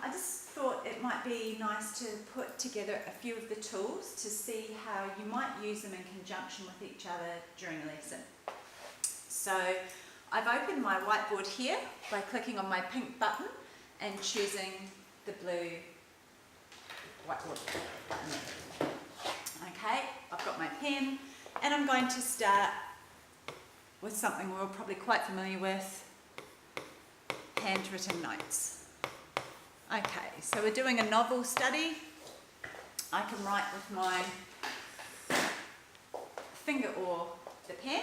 I just thought it might be nice to put together a few of the tools to see how you might use them in conjunction with each other during a lesson. So I've opened my whiteboard here by clicking on my pink button and choosing the blue whiteboard button. Okay, I've got my pen and I'm going to start with something we're all probably quite familiar with, handwritten notes. Okay, so we're doing a novel study. I can write with my finger or the pen.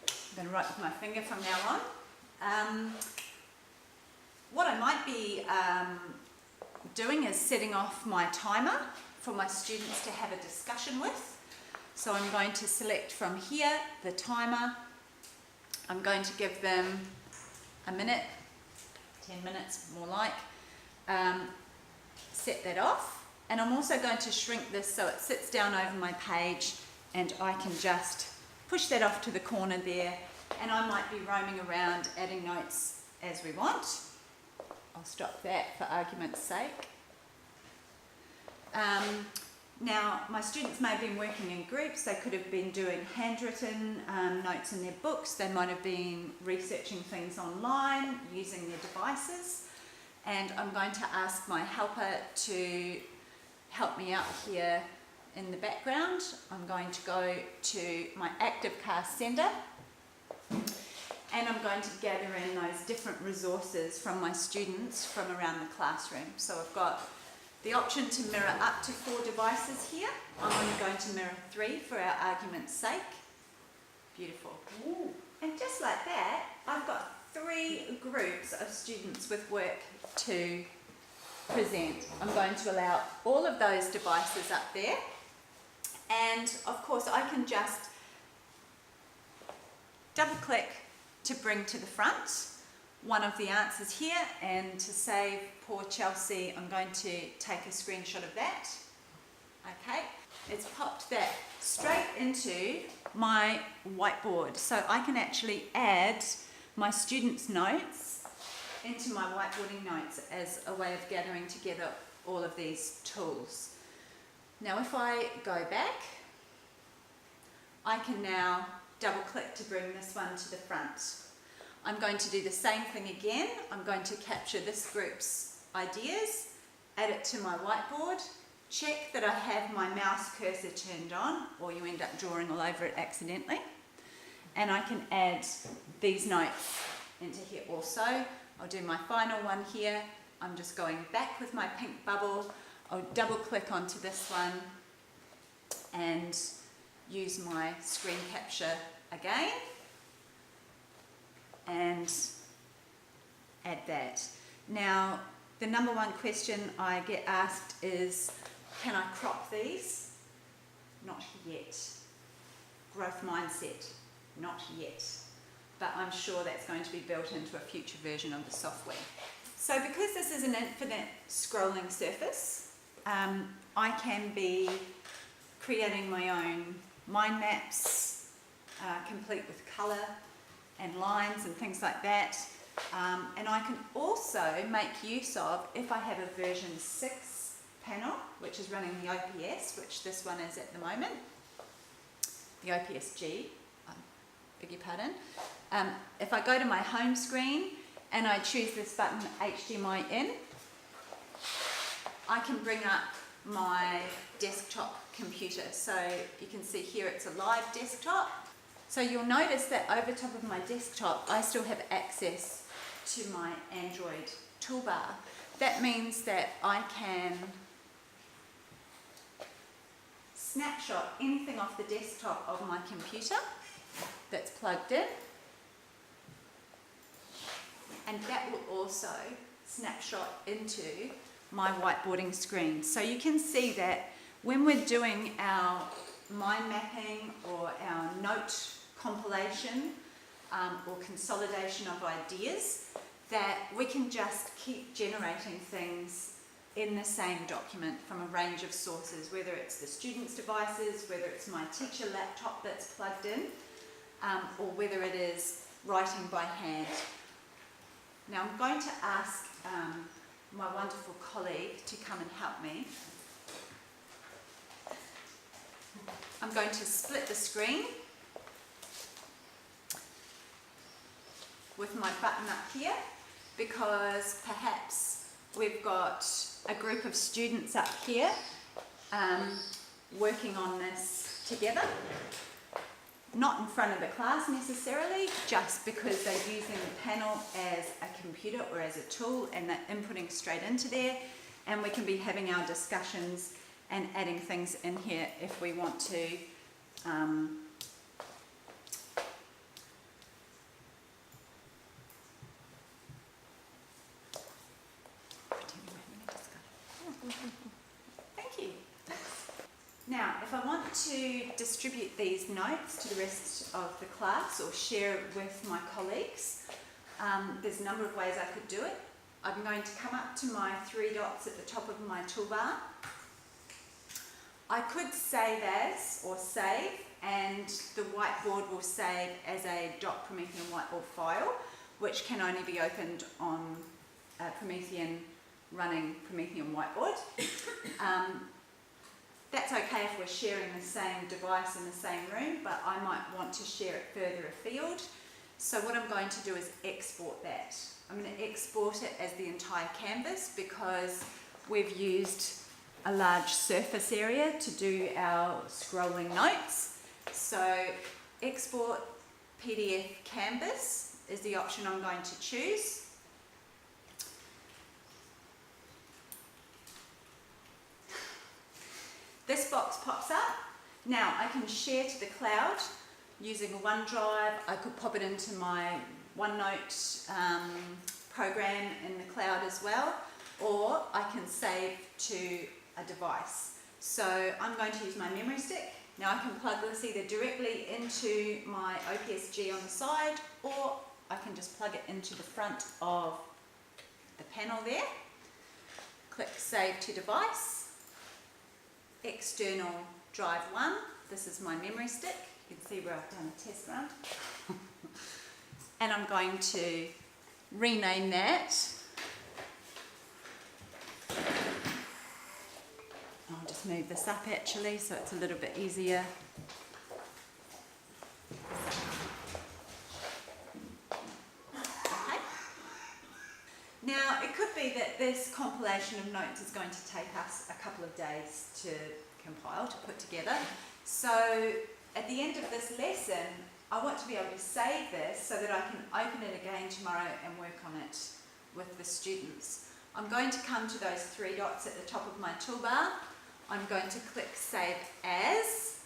I'm going to write with my finger from now on. What I might be doing is setting off my timer for my students to have a discussion with. So I'm going to select from here the timer. I'm going to give them a minute, 10 minutes more like, set that off. And I'm also going to shrink this so it sits down over my page and I can just push that off to the corner there, and I might be roaming around adding notes as we want. I'll stop that for argument's sake. Now, my students may have been working in groups. They could have been doing handwritten notes in their books. They might have been researching things online, using their devices. And I'm going to ask my helper to help me out here in the background. I'm going to go to my ActivPanel Centre and I'm going to gather in those different resources from my students from around the classroom. So I've got the option to mirror up to 4 devices here. I'm only going to mirror 3 for our argument's sake. Beautiful. Ooh. And just like that, I've got 3 groups of students with work to present. I'm going to allow all of those devices up there. And of course I can just double click to bring to the front one of the answers here, and to save poor Chelsea I'm going to take a screenshot of that. Okay, it's popped that straight into my whiteboard, so I can actually add my students' notes into my whiteboarding notes as a way of gathering together all of these tools. Now if I go back, I can now double click to bring this one to the front. I'm going to do the same thing again. I'm going to capture this group's ideas, add it to my whiteboard, check that I have my mouse cursor turned on, or you end up drawing all over it accidentally. And I can add these notes into here also. I'll do my final one here. I'm just going back with my pink bubble. I'll double click onto this one and use my screen capture again and add that. Now, the number one question I get asked is, can I crop these? Not yet. Growth mindset, not yet. But I'm sure that's going to be built into a future version of the software. So because this is an infinite scrolling surface, I can be creating my own mind maps, complete with colour and lines and things like that. And I can also make use of, if I have a version 6 panel, which is running the OPS, which this one is at the moment, the OPS-G, beg your pardon. If I go to my home screen and I choose this button, HDMI in, I can bring up my desktop computer. So you can see here it's a live desktop. So you'll notice that over top of my desktop I still have access to my Android toolbar. That means that I can snapshot anything off the desktop of my computer that's plugged in, and that will also snapshot into my whiteboarding screen. So you can see that when we're doing our mind mapping or our note compilation or consolidation of ideas, that we can just keep generating things in the same document from a range of sources, whether it's the students' devices, whether it's my teacher laptop that's plugged in, or whether it is writing by hand. Now I'm going to ask my wonderful colleague to come and help me. I'm going to split the screen with my button up here, because perhaps we've got a group of students up here working on this together. Not in front of the class necessarily, just because they're using the panel as a computer or as a tool, and they're inputting straight into there, and we can be having our discussions and adding things in here if we want to. Thank you. Now, if I want to distribute these notes to the rest of the class or share it with my colleagues, there's a number of ways I could do it. I'm going to come up to my 3 dots at the top of my toolbar. I could save as or save, and the whiteboard will save as a .Promethean whiteboard file, which can only be opened on a running Promethean whiteboard. That's okay if we're sharing the same device in the same room, but I might want to share it further afield. So what I'm going to do is export that. I'm going to export it as the entire canvas, because we've used a large surface area to do our scrolling notes. So export PDF canvas is the option I'm going to choose. This box pops up. Now I can share to the cloud using OneDrive. I could pop it into my OneNote program in the cloud as well, or I can save to a device. So I'm going to use my memory stick. Now I can plug this either directly into my OPSG on the side, or I can just plug it into the front of the panel there. Click Save to Device. External drive 1. This is my memory stick. You can see where I've done a test run. And I'm going to rename that. I'll just move this up actually so it's a little bit easier. Okay. Now it could be that this compilation of notes is going to take us a couple of days to compile, to put together. So at the end of this lesson, I want to be able to save this so that I can open it again tomorrow and work on it with the students. I'm going to come to those 3 dots at the top of my toolbar. I'm going to click Save As.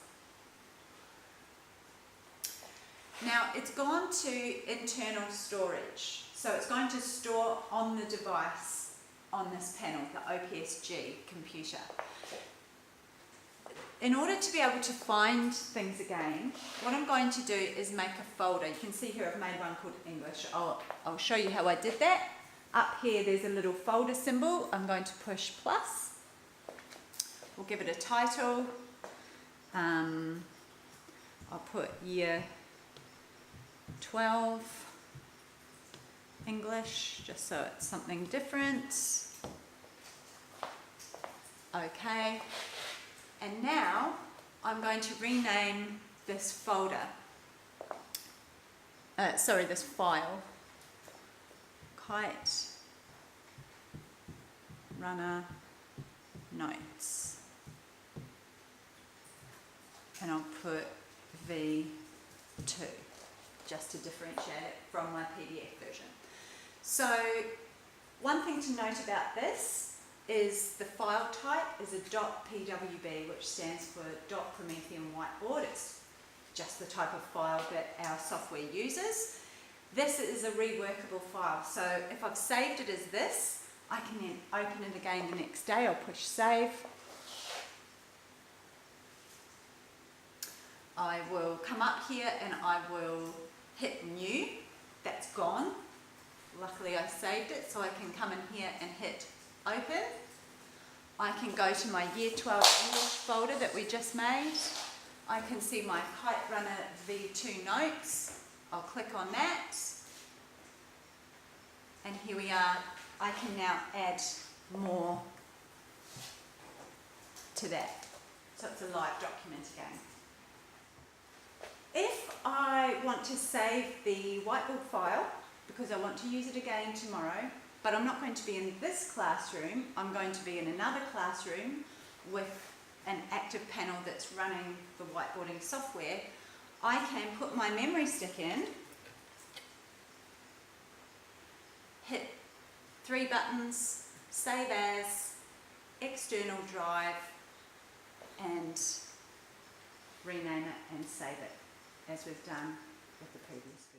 Now it's gone to internal storage. So it's going to store on the device on this panel, the OPSG computer. In order to be able to find things again, what I'm going to do is make a folder. You can see here I've made one called English. I'll show you how I did that. Up here there's a little folder symbol. I'm going to push plus. We'll give it a title. I'll put Year 12 English, just so it's something different. Okay. And now I'm going to rename this folder, this file, Kite Runner Notes. And I'll put V2, just to differentiate it from my PDF version. So one thing to note about this is the file type is a .pwb, which stands for .Promethean Whiteboard. It's just the type of file that our software uses. This is a reworkable file, so if I've saved it as this, I can then open it again the next day. I'll push save. I will come up here and I will hit new. That's gone. Luckily I saved it, so I can come in here and hit open. I can go to my Year 12 English folder that we just made. I can see my Kite Runner V2 notes. I'll click on that. And here we are I can now add more to that. So it's a live document again. If I want to save the whiteboard file, because I want to use it again tomorrow, but I'm not going to be in this classroom, I'm going to be in another classroom with an ActivPanel that's running the whiteboarding software, I can put my memory stick in, hit 3 buttons, save as, external drive, and rename it and save it, as we've done with the previous.